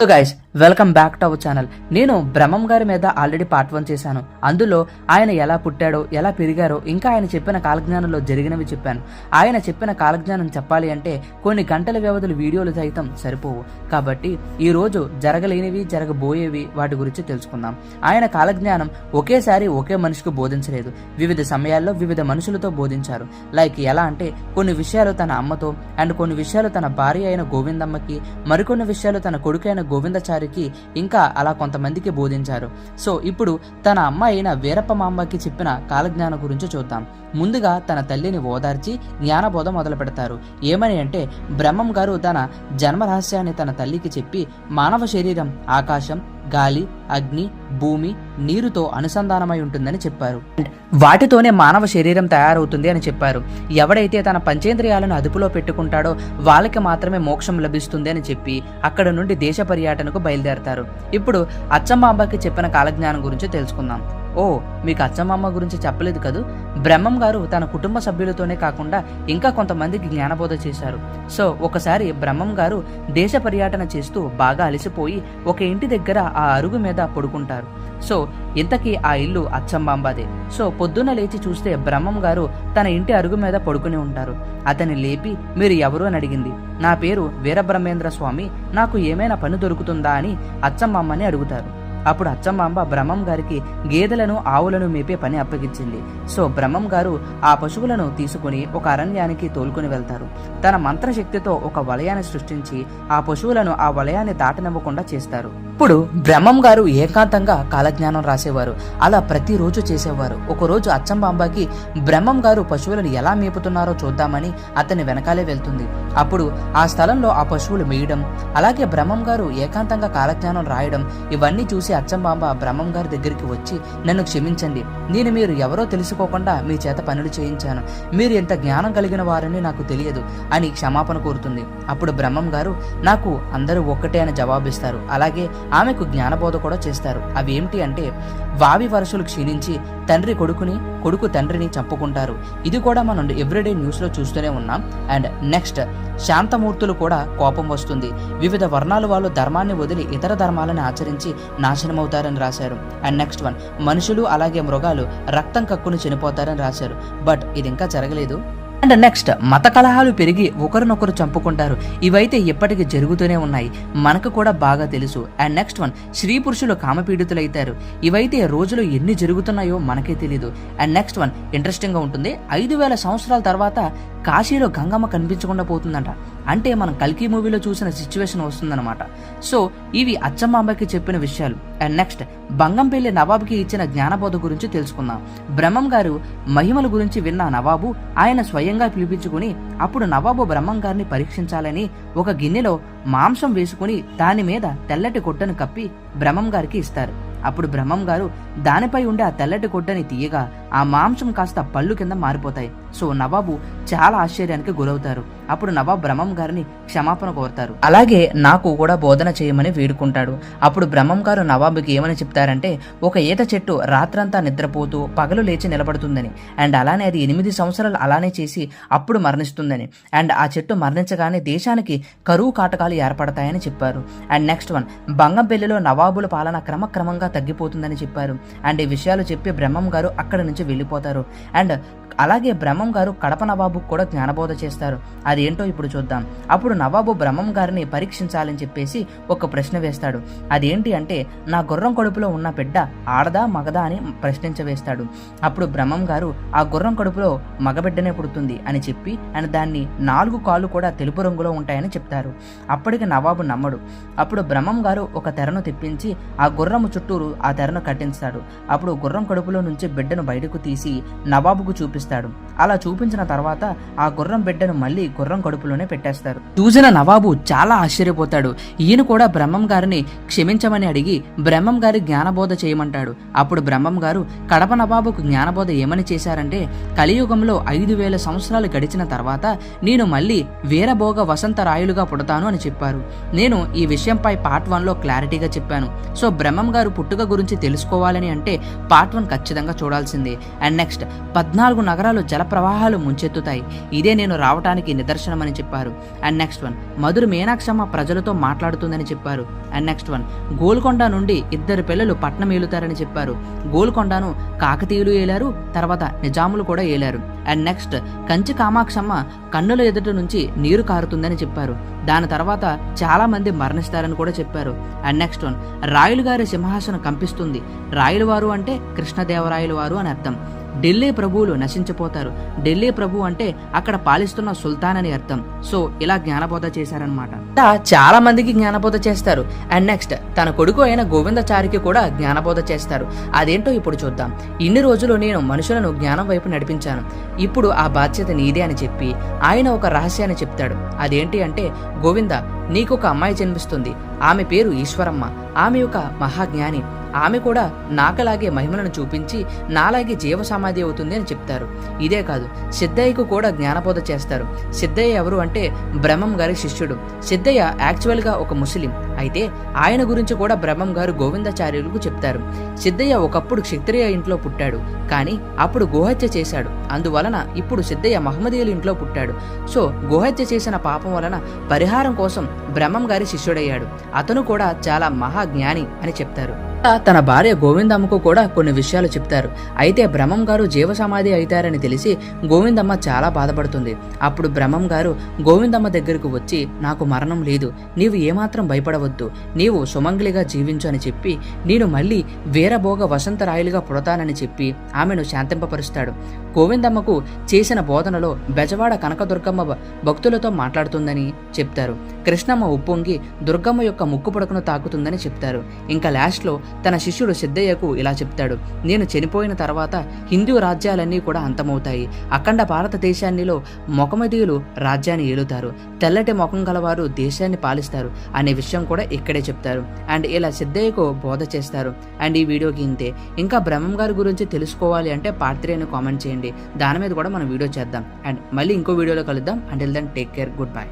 So guys, welcome back to our channel. నేను బ్రహ్మం గారి మీద ఆల్రెడీ పార్ట్ 1 చేశాను. అందులో ఆయన ఎలా పుట్టాడో, ఎలా పెరిగారో, ఇంకా ఆయన చెప్పిన కాలజ్ఞానంలో జరిగినవి చెప్పాను. ఆయన చెప్పిన కాలజ్ఞానం చెప్పాలి అంటే కొన్ని గంటల వ్యవధులు వీడియోలు సైతం సరిపోవు. కాబట్టి ఈ రోజు జరగలేనివి, జరగబోయేవి వాటి గురించి తెలుసుకుందాం. ఆయన కాలజ్ఞానం ఒకేసారి ఒకే మనిషికి బోధించలేదు. వివిధ సమయాల్లో వివిధ మనుషులతో బోధించారు. లైక్ ఎలా అంటే కొన్ని విషయాలు తన అమ్మతో, అండ్ కొన్ని విషయాలు తన భార్య అయిన గోవిందమ్మకి, మరికొన్ని విషయాలు తన కొడుకైన గోవిందచారికి, ఇంకా అలా కొంతమందికి బోధించారు. సో ఇప్పుడు తన అమ్మ అయిన వీరప్పమాంబకి చెప్పిన కాలజ్ఞానం గురించి చూద్దాం. ముందుగా తన తల్లిని ఓదార్చి జ్ఞానబోధ మొదలు పెడతారు. ఏమని అంటే బ్రహ్మం గారు తన జన్మ రహస్యాన్ని తన తల్లికి చెప్పి మానవ శరీరం ఆకాశం, గాలి, అగ్ని, భూమి, నీరుతో అనుసంధానమై ఉంటుందని చెప్పారు. వాటితోనే మానవ శరీరం తయారవుతుంది అని చెప్పారు. ఎవడైతే తన పంచేంద్రియాలను అదుపులో పెట్టుకుంటాడో వాళ్ళకి మాత్రమే మోక్షం లభిస్తుంది అని చెప్పి అక్కడ నుండి దేశ పర్యటనకు బయలుదేరతారు. ఇప్పుడు అచ్చమ్మాంబకి చెప్పిన కాలజ్ఞానం గురించి తెలుసుకుందాం. ఓ, మీకు అచ్చమ్మ గురించి చెప్పలేదు కదూ. బ్రహ్మం గారు తన కుటుంబ సభ్యులతోనే కాకుండా ఇంకా కొంతమందికి జ్ఞానబోధ చేశారు. సో ఒకసారి బ్రహ్మం గారు దేశ పర్యటన చేస్తూ బాగా అలసిపోయి ఒక ఇంటి దగ్గర ఆ అరుగు మీద పడుకుంటారు. సో ఇంతకీ ఆ ఇల్లు అచ్చంబాంబాదే. సో పొద్దున్న లేచి చూస్తే బ్రహ్మం గారు తన ఇంటి అరుగు మీద పడుకుని ఉంటారు. అతన్ని లేపి మీరు ఎవరు అని అడిగింది. నా పేరు వీరబ్రహ్మేంద్ర స్వామి, నాకు ఏమైనా పని దొరుకుతుందా అని అచ్చంబాంబని అడుగుతారు. అప్పుడు అచ్చమ్మాంబ బ్రహ్మం గారికి గేదెలను, ఆవులను మేపే పని అప్పగించింది. సో బ్రహ్మం గారు ఆ పశువులను తీసుకుని ఒక అరణ్యానికి తోలుకుని వెళ్తారు. తన మంత్రశక్తితో ఒక వలయాన్ని సృష్టించి ఆ పశువులను ఆ వలయాన్ని దాటనివ్వకుండా చేస్తారు. ఇప్పుడు బ్రహ్మం గారు ఏకాంతంగా కాలజ్ఞానం రాసేవారు. అలా ప్రతిరోజు చేసేవారు. ఒకరోజు అచ్చంబాంబకి బ్రహ్మం గారు పశువులను ఎలా మేపుతున్నారో చూద్దామని అతని వెనకాలే వెళ్తుంది. అప్పుడు ఆ స్థలంలో ఆ పశువులు మేయడం, అలాగే బ్రహ్మం గారు ఏకాంతంగా కాలజ్ఞానం రాయడం ఇవన్నీ చూసి అచ్చంబాంబ బ్రహ్మం గారి దగ్గరికి వచ్చి నన్ను క్షమించండి, నేను మీరు ఎవరో తెలుసుకోకుండా మీ చేత పనులు చేయించాను, మీరు ఎంత జ్ఞానం కలిగిన వారని నాకు తెలియదు అని క్షమాపణ కోరుతుంది. అప్పుడు బ్రహ్మం గారు నాకు అందరూ ఒక్కటే అని జవాబిస్తారు. అలాగే ఆమెకు జ్ఞానబోధ కూడా చేస్తారు. అవి ఏమిటి అంటే వావి వరుసలు క్షీణించి తండ్రి కొడుకుని, కొడుకు తండ్రిని చంపుకుంటారు. ఇది కూడా మనం ఎవ్రీడే న్యూస్ లో చూస్తూనే ఉన్నాం. అండ్ నెక్స్ట్ శాంతమూర్తులు కూడా కోపం వస్తుంది. వివిధ వర్ణాల వాళ్ళు ధర్మాన్ని వదిలి ఇతర ధర్మాలను ఆచరించి నాశనమవుతారని రాశారు. అండ్ నెక్స్ట్ వన్, మనుషులు అలాగే మృగాలు రక్తం కక్కుని చనిపోతారని రాశారు. బట్ ఇది ఇంకా జరగలేదు. అండ్ నెక్స్ట్ మత కలహాలు పెరిగి ఒకరినొకరు చంపుకుంటారు. ఇవైతే ఇప్పటికీ జరుగుతూనే ఉన్నాయి, మనకు కూడా బాగా తెలుసు. అండ్ నెక్స్ట్ వన్, స్త్రీ పురుషులు కామపీడితులైతారు. ఇవైతే రోజులో ఎన్ని జరుగుతున్నాయో మనకే తెలీదు. అండ్ నెక్స్ట్ వన్ ఇంట్రెస్టింగ్ గా ఉంటుంది. 5000 సంవత్సరాల తర్వాత కాశీలో గంగమ్మ కనిపించకుండా పోతుందంట. అంటే మనం కల్కి మూవీలో చూసిన సిచ్యువేషన్ వస్తుందన్నమాట. సో ఇవి అచ్చమ్మాంబకి చెప్పిన విషయాలు. అండ్ నెక్స్ట్ బంగంపల్లి నవాబుకి ఇచ్చిన జ్ఞానబోధ గురించి తెలుసుకుందాం. బ్రహ్మం గారు మహిమల గురించి విన్న నవాబు ఆయన స్వయంగా పిలిపించుకుని అప్పుడు నవాబు బ్రహ్మం గారిని పరీక్షించాలని ఒక గిన్నెలో మాంసం వేసుకుని దాని మీద తెల్లటి కొట్టను కప్పి బ్రహ్మం గారికి ఇస్తారు. అప్పుడు బ్రహ్మం గారు దానిపై ఉండే ఆ తెల్లటి కొట్టని తీయగా ఆ మాంసం కాస్త పళ్ళు కింద మారిపోతాయి. సో నవాబు చాలా ఆశ్చర్యానికి గురవుతారు. అప్పుడు నవాబ్ బ్రహ్మం గారిని క్షమాపణ కోరుతారు. అలాగే నాకు కూడా బోధన చేయమని వేడుకుంటాడు. అప్పుడు బ్రహ్మం గారు నవాబుకి ఏమని చెప్తారంటే ఒక ఈత చెట్టు రాత్రంతా నిద్రపోతూ పగలు లేచి నిలబడుతుందని, అండ్ అలానే అది 8 సంవత్సరాలు అలానే చేసి అప్పుడు మరణిస్తుందని, అండ్ ఆ చెట్టు మరణించగానే దేశానికి కరువు కాటకాలు ఏర్పడతాయని చెప్పారు. అండ్ నెక్స్ట్ వన్, బంగంపల్లిలో నవాబుల పాలన క్రమక్రమంగా తగ్గిపోతుందని చెప్పారు. అండ్ ఈ విషయాలు చెప్పి బ్రహ్మం గారు అక్కడి నుంచి వెళ్ళిపోతారు. అండ్ అలాగే బ్రహ్మం గారు కడప నవాబుకు కూడా జ్ఞానబోధ చేస్తారు. అదేంటో ఇప్పుడు చూద్దాం. అప్పుడు నవాబు బ్రహ్మం గారిని పరీక్షించాలని చెప్పేసి ఒక ప్రశ్న వేస్తాడు. అదేంటి అంటే నా గుర్రం కడుపులో ఉన్న బిడ్డ ఆడదా మగదా అని ప్రశ్నించవేస్తాడు. అప్పుడు బ్రహ్మం గారు ఆ గుర్రం కడుపులో మగబిడ్డనే పుడుతుంది అని చెప్పి అండ్ దాన్ని 4 కాళ్ళు కూడా తెలుపు రంగులో ఉంటాయని చెప్తారు. అప్పటికి నవాబు నమ్మడు. అప్పుడు బ్రహ్మం గారు ఒక తెరను తెప్పించి ఆ గుర్రము చుట్టూరు ఆ తెరను కట్టించాడు. అప్పుడు గుర్రం కడుపులో నుంచి బిడ్డను బయటకు తీసి నవాబుకు చూపిస్తాడు. అలా చూపించిన తర్వాత ఆ గుర్రం బిడ్డను మళ్ళీ గుర్రం కడుపులోనే పెట్టేస్తారు. చూసిన నవాబు చాలా ఆశ్చర్యపోతాడు. ఈయన కూడా బ్రహ్మం గారిని క్షమించమని అడిగి బ్రహ్మం గారి జ్ఞానబోధ చేయమంటాడు. అప్పుడు బ్రహ్మం గారు కడప నవాబుకు జ్ఞానబోధ ఏమని చేశారంటే కలియుగంలో 5000 సంవత్సరాలు గడిచిన తర్వాత నేను మళ్ళీ వీరభోగ వసంత రాయులుగా పుడతాను అని చెప్పారు. నేను ఈ విషయంపై పార్ట్ 1లో క్లారిటీగా చెప్పాను. సో బ్రహ్మం గారు పుట్టుక గురించి తెలుసుకోవాలని అంటే పార్ట్ 1 ఖచ్చితంగా చూడాల్సిందే. అండ్ నెక్స్ట్ 14 నగరాలు జల ప్రవాహాలు ముంచెత్తుతాయి, ఇదే నేను రావటానికి నిదర్శనమని చెప్పారు. అండ్ నెక్స్ట్ వన్, మధుర మీనాక్షమ్మ ప్రజలతో మాట్లాడుతుందని చెప్పారు. అండ్ నెక్స్ట్ వన్, గోల్కొండ నుండి 2 పిల్లలు పట్నం ఏలుతారని చెప్పారు. గోల్కొండను కాకతీయులు ఏలారు, తర్వాత నిజాములు కూడా ఏలారు. అండ్ నెక్స్ట్, కంచి కామాక్షమ్మ కన్నుల ఎదుట నుంచి నీరు కారుతుందని చెప్పారు. దాని తర్వాత చాలా మంది మరణిస్తారని కూడా చెప్పారు. అండ్ నెక్స్ట్ వన్, రాయలు గారి సింహాసనం కంపిస్తుంది. రాయలు వారు అంటే కృష్ణదేవరాయలు వారు అని అర్థం. ఢిల్లీ ప్రభువులు నశించిపోతారు. ఢిల్లీ ప్రభు అంటే అక్కడ పాలిస్తున్న సుల్తాన్ అని అర్థం. సో ఇలా జ్ఞానబోధ చేశారనమాట. చాలా మందికి జ్ఞానబోధ చేస్తారు. అండ్ నెక్స్ట్, తన కొడుకు అయిన గోవిందాచారికి కూడా జ్ఞానబోధ చేస్తారు. అదేంటో ఇప్పుడు చూద్దాం. ఇన్ని రోజులు నేను మనుషులను జ్ఞానం వైపు నడిపించాను, ఇప్పుడు ఆ బాధ్యత నీదే అని చెప్పి ఆయన ఒక రహస్యాన్ని చెప్తాడు. అదేంటి అంటే, గోవింద, నీకు ఒక అమ్మాయి జన్మిస్తుంది. ఆమె పేరు ఈశ్వరమ్మ. ఆమె ఒక మహాజ్ఞాని. ఆమె కూడా నాకలాగే మహిమలను చూపించి నాలాగే జీవ సమాధి అవుతుంది అని చెప్తారు. ఇదే కాదు, సిద్ధయ్యకు కూడా జ్ఞానబోధ చేస్తారు. సిద్ధయ్య ఎవరు అంటే బ్రహ్మం గారి శిష్యుడు. సిద్ధయ్య యాక్చువల్గా ఒక ముస్లిం, అయితే ఆయన గురించి కూడా బ్రహ్మం గారు గోవిందాచార్యులకు చెప్తారు. సిద్ధయ్య ఒకప్పుడు క్షత్రియ ఇంట్లో పుట్టాడు, కానీ అప్పుడు గోహత్య చేశాడు. అందువలన ఇప్పుడు సిద్ధయ్య మహమ్మదీయుల ఇంట్లో పుట్టాడు. సో గోహత్య చేసిన పాపం వలన పరిహారం కోసం బ్రహ్మం గారి శిష్యుడయ్యాడు. అతను కూడా చాలా మహాజ్ఞాని అని చెప్తారు. తన భార్య గోవిందమ్మకు కూడా కొన్ని విషయాలు చెప్తారు. అయితే బ్రహ్మం గారు జీవ సమాధి అవుతారని తెలిసి గోవిందమ్మ చాలా బాధపడుతుంది. అప్పుడు బ్రహ్మం గారు గోవిందమ్మ దగ్గరకు వచ్చి, నాకు మరణం లేదు, నీవు ఏమాత్రం భయపడవద్దు, నీవు సుమంగళిగా జీవించు అని చెప్పి నేను మళ్ళీ వీరభోగ వసంతరాయులుగా పుడతానని చెప్పి ఆమెను శాంతింపపరుస్తాడు. గోవిందమ్మకు చేసిన బోధనలో బెజవాడ కనకదుర్గమ్మ భక్తులతో మాట్లాడుతుందని చెప్తారు. కృష్ణమ్మ ఉప్పొంగి దుర్గమ్మ యొక్క ముక్కు పుడకను తాకుతుందని చెప్తారు. ఇంకా లాస్ట్లో తన శిష్యుడు సిద్ధయ్యకు ఇలా చెప్తాడు, నేను చనిపోయిన తర్వాత హిందూ రాజ్యాలన్నీ కూడా అంతమవుతాయి. అఖండ భారతదేశాన్నిలో మొకమదీయులు రాజ్యాన్ని ఏలుతారు. తెల్లటి ముఖం గలవారు దేశాన్ని పాలిస్తారు అనే విషయం కూడా ఇక్కడే చెప్తారు. అండ్ ఇలా సిద్ధయ్యకు బోధ చేస్తారు. అండ్ ఈ వీడియోకి ఇంతే. ఇంకా బ్రహ్మం గారి గురించి తెలుసుకోవాలి అంటే పార్ట్ 3 అని కామెంట్ చేయండి. దాని మీద కూడా మనం వీడియో చేద్దాం. అండ్ మళ్ళీ ఇంకో వీడియోలో కలుద్దాం. Until then take care, good by.